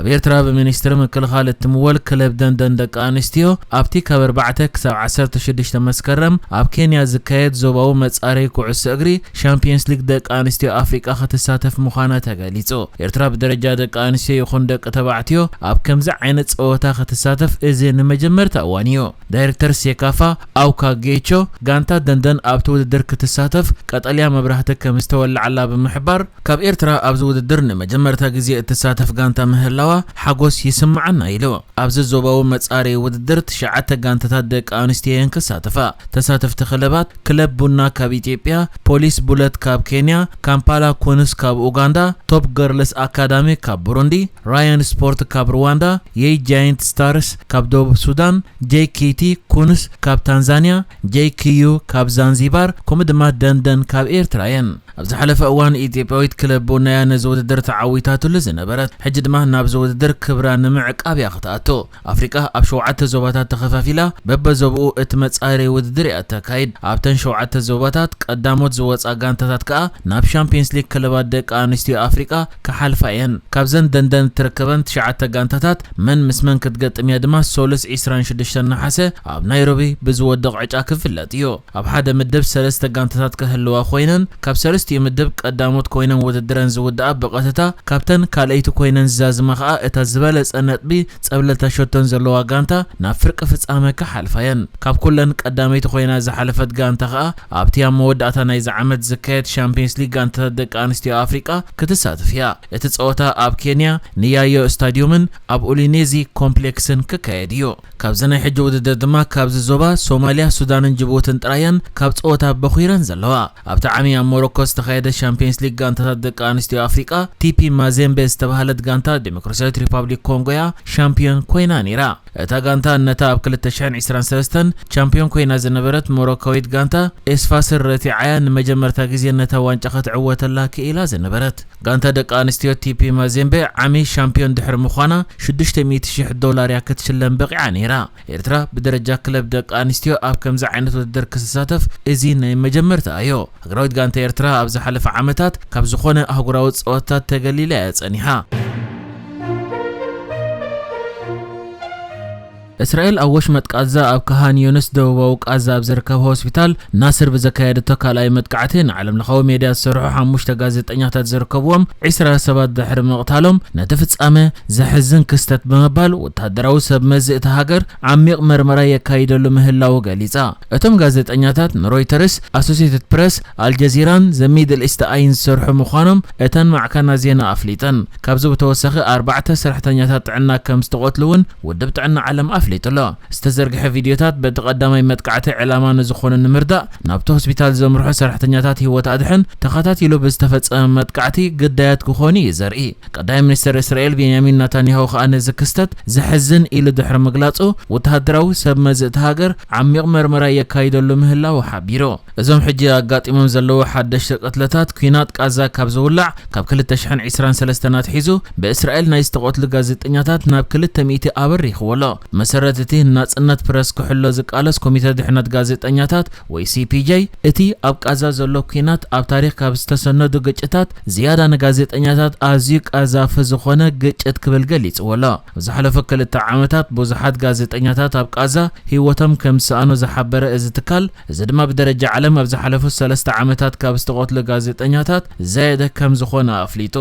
ኣብ ኤርትራ ብሚኒስትሪ ምክልኻል እትምወል ክለብ ደንደን ደቂ ኣንስትዮ ኣብቲ ካብ 4 ክሳብ 16 መስከረም ኣብ ኬንያ ዝካየድ ዞባዊ መጻረዪ ኩዕሶ እግሪ ሻምፒየንስ ሊግ ደቂ ኣንስትዮ ኣፍሪቃ ክትሳተፍ ምዃና ተገሊጹ። ኤርትራ ብደረጃ ደቂ ኣንስትዮ ይኹን ደቂ ተባዕትዮ ኣብ ከምዚ ዓይነት ፀወታ ክትሳተፍ እዚ ንመጀመርታ እዋን እዩ። ዳይሬክተር ሴካፋ ኣውካ ጌቾ ጋንታ ደንደን ኣብቲ ውድድር ክትሳተፍ ቀጠልያ መብራህቲ ከም ዝተወልዓላ ብምሕባር ካብ ኤርትራ ኣብዚ ውድድር ንመጀመርታ ግዜ እትሳተፍ ጋንታ ምህላዋ ሓጎስ ይስምዓና ኢሉ። ኣብዚ ዞባዊ መጻረዪ ውድድር 9 ጋንታታት ደቂ ኣንስትዮ እየን ክሳተፋ። ተሳተፍቲ ክለባት ክለብ ቡና ካብ ኢትዮጵያ፣ ፖሊስ ቡለት ካብ ኬንያ፣ ካምፓላ ኩንስ ካብ ኡጋንዳ፣ ቶፕ ገርልስ አካዳሚ ካብ ቡሩንዲ፣ ራያን ስፖርት ካብ ሩዋንዳ፣ የይ ጃይንት ስታርስ ካብ ደቡብ ሱዳን፣ ጄኬቲ ኩንስ ካብ ታንዛኒያ፣ ጄኪዩ ካብ ዛንዚባር ከምኡ ድማ ደንደን ካብ ኤርትራ እየን። ኣብዚ ሓለፈ እዋን ኢትዮጵያዊት ክለብ ቡና ነዚ ውድድር ተዓዊታትሉ ዝነበረት ሕጂ ድማ ናብዚ ውድድር ክብራ ንምዕቃብ እያ ክትኣቱ። ኣፍሪቃ ኣብ 7 ዞባታት ተኸፋፊላ በበዞብኡ እቲ መጻረዪ ውድድር እያ ተካይድ። ኣብተን 7 ዞባታት ቀዳሞት ዝወፃ ጋንታታት ከዓ ናብ ሻምፒየንስ ሊግ ክለባት ደቂ ኣንስትዮ ኣፍሪቃ ክሓልፋ እየን። ካብዘን ደንደን ትርከበን 9 ጋንታታት መን ምስ መን ክትገጥም እያ ድማ 26 ነሓሰ ኣብ ናይሮቢ ብዝወድቕ ዕጫ ክፍለጥ እዩ። ኣብ ሓደ ምድብ 3 ጋንታታት ክህልዋ ኮይነን ካብ ሰለስተ ምድብ ቀዳሞት ኮይነን ውድድረን ዝውድኣ በቐጥታ ካብተን ካልአይቲ ኮይነን ዝዛዝማ ከዓ እታ ዝበለፀ ነጥቢ ፀብለታ ሸቶን ዘለዋ ጋንታ ናብ ፍርቂ ፍጻመ ክሓልፋ እየን። ካብ ኩለን ቀዳመይቲ ኮይና ዝሓለፈት ጋንታ ከዓ ኣብቲ ኣብ መወዳእታ ናይ ዝዓመት ዝካየድ ሻምፒየንስ ሊግ ጋንታታት ደቂ ኣንስትዮ ኣፍሪቃ ክትሳተፍ እያ። እቲ ፀወታ ኣብ ኬንያ ንያዮ ስታድዮምን ኣብ ኡሊኔዚ ኮምፕሌክስን ክካየድ እዩ። ካብዚ ናይ ሕጂ ውድድር ድማ ካብዚ ዞባ ሶማልያ፣ ሱዳንን ጅቡትን ጥራየን ካብ ፀወታ በኺረን ዘለዋ። ኣብቲ ዓሚ ኣብ ሞሮኮ ዝተኻየደ ሻምፒየንስ ሊግ ጋንታታት ደቂ ኣንስትዮ ኣፍሪቃ ቲፒ ማዜምቤ ዝተባሃለት ጋንታ ዲሞክራሲያዊት ሪፐብሊክ ኮንጎያ ሻምፒዮን ኮይና ነይራ። እታ ጋንታ ነታ ኣብ 2023 ቻምፒዮን ኮይና ዝነበረት ሞሮካዊት ጋንታ ኤስፋስር ረቲዓያ ንመጀመርታ ግዜ ነታ ዋንጫ ክትዕወተላ ክኢላ ዝነበረት ጋንታ ደቂ ኣንስትዮ ቲፒ ማዜምቤ ዓሚ ሻምፒዮን ድሕሪ ምዃና $600,000 ክትሽለም በቂዓ ነይራ። ኤርትራ ብደረጃ ክለብ ደቂ ኣንስትዮ ኣብ ከምዚ ዓይነት ውድድር ክትሳተፍ እዚ ናይ መጀመርታ እዩ። ሃገራዊት ጋንታ ኤርትራ ኣብ ዝሓለፈ ዓመታት ካብ ዝኾነ ኣህጉራዊ ፀወታታት ተገሊላ እያ ፀኒሓ። እስራኤል ኣብ ወሽመጥ ቃዛ ኣብ ካሃን ዩንስ ደቡባዊ ቃዛ ኣብ ዝርከብ ሆስፒታል ናስር ብዘካየደቶ ካልኣይ መጥቃዕቲ ንዓለም ለኻዊ ሜድያ ዝሰርሑ 5 ጋዜጠኛታት ዝርከብዎም 20 ሰባት ድሕሪ ምቕታሎም ነቲ ፍጻመ ዘሕዝን ክስተት ብምባል ወታደራዊ ሰብ መዝእ እቲ ሃገር ዓሚቕ መርመራ የካይደሉ ምህላው ገሊጻ። እቶም ጋዜጠኛታት ንሮይተርስ፣ ኣሶሲየትድ ፕሬስ፣ አልጀዚራን ዘ ሚድል ኢስት ኣይን ዝሰርሑ ምዃኖም እተን ማዕከና ዜና ኣፍሊጠን። ካብዚ ብተወሳኺ 4 ሰራሕተኛታት ጥዕና ከም ዝተቆትሉውን ውድብ ጥዕና ዓለም ኣፍሊጡ ሎ ዝተዘርግሐ ቪድዮታት በቲ ቀዳማይ መጥቃዕቲ ዕላማ ንዝኾነ ንምርዳእ ናብቲ ሆስፒታል ዘምርሑ ሰራሕተኛታት ሂወት ኣድሕን ተኸታቲሉ ብዝተፈጸመ መጥቃዕቲ ግዳያት ክኾኑ እዩ ዘርኢ። ቀዳማይ ሚኒስትር እስራኤል ቤንያሚን ናታንያሁ ከዓ ነዚ ክስተት ዘሕዝን ኢሉ ድሕሪ ምግላጹ ወተሃደራዊ ሰብ መዝእ እቲ ሃገር ዓሚቕ መርመራ የካይደሉ ምህላው ሓቢሩ። እዞም ሕጂ ኣጋጢሞም ዘለዉ ሓደሽቲ ቅትለታት ኩናት ቃዛ ካብ ዝውላዕ ካብ 2023 ኣትሒዙ ብእስራኤል ናይ ዝተቆትሉ ጋዜጠኛታት ናብ 200 ኣበሪኽዎሎ። መሰረት እቲ ናጽነት ፕረስ ክሕሎ ዝቃለስ ኮሚቴ ድሕነት ጋዜጠኛታት ወይ ሲፒጄ እቲ ኣብ ቃዛ ዘሎ ኩናት ኣብ ታሪኽ ካብ ዝተሰነዱ ግጭታት ዝያዳ ንጋዜጠኛታት ኣዝዩ ቀዛፊ ዝኾነ ግጭት ክብል ገሊጽዎሎ። ዝሓለፈ 2 ዓመታት ብዙሓት ጋዜጠኛታት ኣብ ቃዛ ሂወቶም ከም ዝሰኣኑ ዝሓበረ እዚ ትካል እዚ ድማ ብደረጃ ዓለም ኣብ ዝሓለፉ 3 ዓመታት ካብ ዝተቆትሉ ጋዜጠኛታት ዘየደ ከም ዝኾነ ኣፍሊጡ።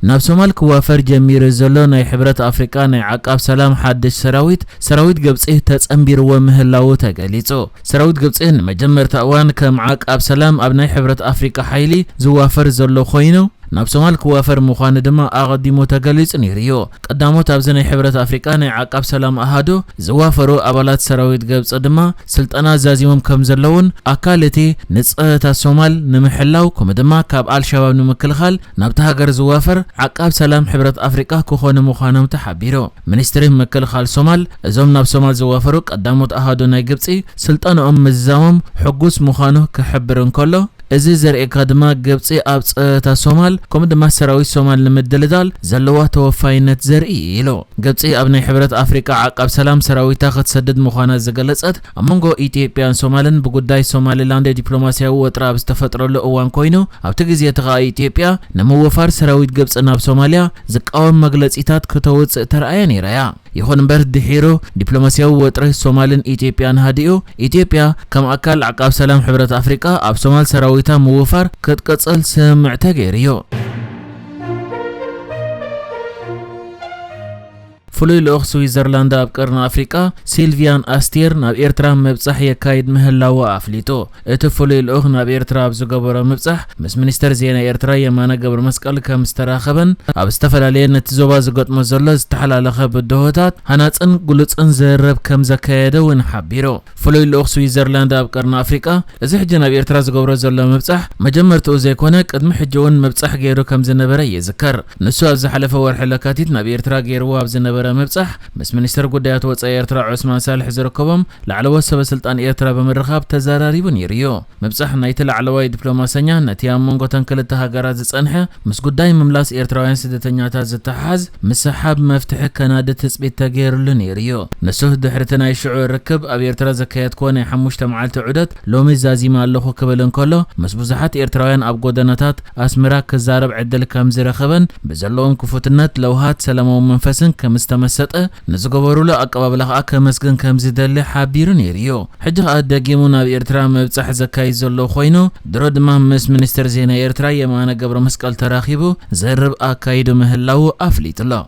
ናብ ሶማል ክዋፈር ጀሚሩ ዘሎ ናይ ሕብረት ኣፍሪቃ ናይ ዓቃብ ሰላም ሓድሽ ሰራዊት ግብጺ ተጸምቢርዎ ምህላው ተገሊጹ። ሰራዊት ግብጺ ንመጀመርታ እዋን ከም ዓቃብ ሰላም ኣብ ናይ ሕብረት ኣፍሪቃ ሓይሊ ዝዋፈር ዘሎ ኮይኑ ናብ ሶማል ክዋፈር ምዃኑ ድማ ኣቐዲሙ ተገሊጹ ነይሩ እዩ። ቀዳሞት ኣብዚ ናይ ሕብረት ኣፍሪቃ ናይ ዓቃብ ሰላም ኣሃዱ ዝዋፈሩ ኣባላት ሰራዊት ግብጺ ድማ ስልጠና ዛዚሞም ከም ዘለውን ኣካል እቲ ንጽህታት ሶማል ንምሕላው ከምኡ ድማ ካብ አልሸባብ ንምክልኻል ናብቲ ሃገር ዝዋፈር ዓቃብ ሰላም ሕብረት ኣፍሪቃ ክኾኑ ምዃኖም ተሓቢሩ። ሚኒስትሪ ምክልኻል ሶማል እዞም ናብ ሶማል ዝዋፈሩ ቀዳሞት ኣሃዱ ናይ ግብጺ ስልጠናኦም ምዛሞም ሕጉስ ምዃኑ ክሕብር እንከሎ እዚ ዘርእየካ ድማ ግብጺ ኣብ ፀጥታ ሶማል كم دما سراويت صومال لمدلدال زلوا توفاينت زرئي إلو قبصي أبني حبرت أفريقيا عقب سلام سراويتا خد سدد مخانا زغلصت أمونغو إثيوبيان صومالن بقداي صوماليلاند دبلوماسياዊ وطرا بستفطرلو እዋን ኮይኑ ኣብቲ ግዜ ተኻ ኢትዮጵያ ንመወፋር ሰራዊት ግብጽ ናብ ሶማሊያ ዝቃወም መግለጺታት ከተውጽእ ተርኣያ ነይራ ይኹን እምበር ድሒሩ ዲፕሎማሲያዊ ወጥሪ ሶማልን ኢትዮጵያን ሃዲኡ ኢትዮጵያ ከም ኣካል ዓቃብ ሰላም ሕብረት ኣፍሪቃ ኣብ ሶማል ሰራዊታ መወፋር ክትቀጽል ስምዕ ተገይርዮ فلوي لوخ سويسرلاند اب قرن افريقا سيلفيان استير ناب ايرترا مبصح يكايد مهلاو افليتو ات فلوي لوخ ناب ايرترا بزغبره مبصح مس منستر زينا ايرترا يمانه قبر مسقل كمستراخبن اب استفلاليه نتزوبا زغطمو زلو استحلالخه بدهوتات هناصن غلصن زرب كم زكايده ونحبيرو فلوي لوخ سويسرلاند اب قرن افريقا ازي حج ناب ايرترا زغبره زلو مبصح مجمرتو زيكونه قدم حجون مبصح غيرو كم زنبره يذكر نسو ابز حلفه ورح لكاتيت ناب ايرترا غيرو ابز نبره مبصح مس منستر قدايات وصاي ايرترا عثمان صالح زركبهم لعلو سب سلطان ايرترا بمرخاب تزاراريبن يريو مبصح نايت لعلوي دبلوماسيا نتيا مونغو تنكلت هاغارات زصنحه مس قداي مملاس ايرتراوያን سدتኛታት ዝተሓዝ مسحاب مفتح كندا تثبيت تغيرلن يريو نسه دحرتنا يشعو ركب اب ايرترا زكايت كونه حموشته معلت عدت لومي زازيما لهو كبلن كله مس بزحات ايرتراوያን اب غدناتات اسمرا كزارب عدل كم زرخبن بزلوم كفوتنت لوهات سلامو منفسن كمستمسطه نزغبرو له اقبابله كمسكن كم زدل حابيرن يريو حج ادغيمو ناب ايرترا مبصح زكاي زلو خوينو درودما مس منستر زينا ايرترا يمانه قبر مسقل تراخيبو زرب اكايدو مهلاو افليتلا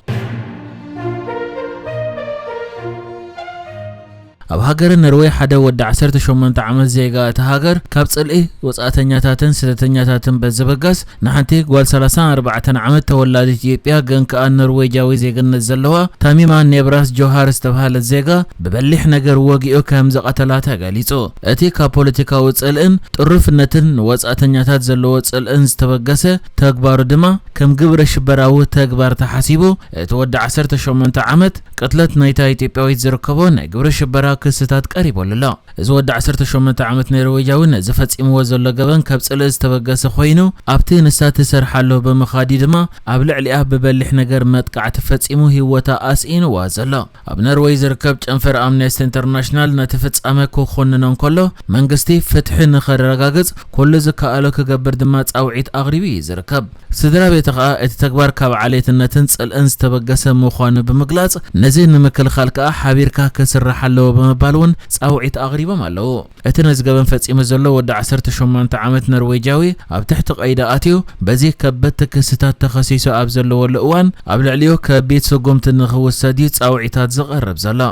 ኣብ ሃገር ነርዌይ ሓደ ወዲ 18 ዓመት ዜጋ እቲ ሃገር ካብ ጽልኢ ወጻተኛታትን ስደተኛታትን በዝበጋስ ንሓንቲ ጓል 34 ዓመት ተወላዲ ኢትዮጵያ ግን ከኣ ነርዌጃዊ ዜግነት ዘለዋ ታሚማ ኔብራስ ጆሃር ዝተባሃለት ዜጋ በበሊሕ ነገር ወጊኡ ከም ዘቀተላታ ገሊጹ እቲ ካብ ፖለቲካዊ ጽልእን ጥሩፍነትን ወጻተኛታት ዘለዎ ጽልእን ዝተበገሰ ተግባሩ ድማ ከም ግብረ ሽበራዊ ተግባር ተሓሲቡ እቲ ወዲ 18 ዓመት ቅትለት ናይታ ኢትዮጵያዊት ዝርከቦ ናይ ግብረ ሽበራ ክስታት ቀሪቦልላ እዚ ወዲ 18 ዓመት ነርዌጃዊ ዝፈጺምዎ ዘሎ ገበን ካብ ጽልእ ዝተበገሰ ኮይኑ ኣብቲ ንሳት ተሰርሓሎ በመኻዲ ድማ ኣብ ልዕሊኣ በበሊሕ ነገር መጥቃዕቲ ፈጺሙ ህይወታ ኣስኢንዋ ዘሎ ኣብ ነርዌይ ዝርከብ ጨንፈር ኣምነስቲ ኢንተርናሽናል ነተፈጻመ ክኾንነን ከሎ መንግስቲ ፍትሒ ንኸረጋግጽ ኩሉ ዝከኣሎ ክገብር ድማ ጻውዒት ኣቕሪቡ ይዝርከብ ስድራ ቤት ከዓ እቲ ተግባር ካብ ዓሌትነትን ጽልእን ዝተበገሰ ምዃኑ ብምግላጽ ነዚ ንምክልኻል ከዓ ሓቢርካ ክስራሕ ኣለዎ በመባልውን ጻውዒት ኣቕሪቦም ኣለዎ እቲ ነዝገበን ፈጺሙ ዘሎ ወዲ 18 ዓመት ነርዌጃዊ ኣብ ትሕቲ ቀይዳ ኣትዩ በዚ ከበድቲ ክስታት ተኸሲሱ ኣብ ዘለወሉ እዋን ኣብ ልዕሊኡ ከቢድ ስጉምቲ ንኽውሰድ ጻውዒታት ዝቐርብ ዘሎ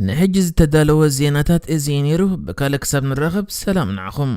ንሕጂ ዝተዳለወ ዜናታት እዚ ነይሩ ብካልእ ክሳብ ንራኸብ ሰላም ንዓኹም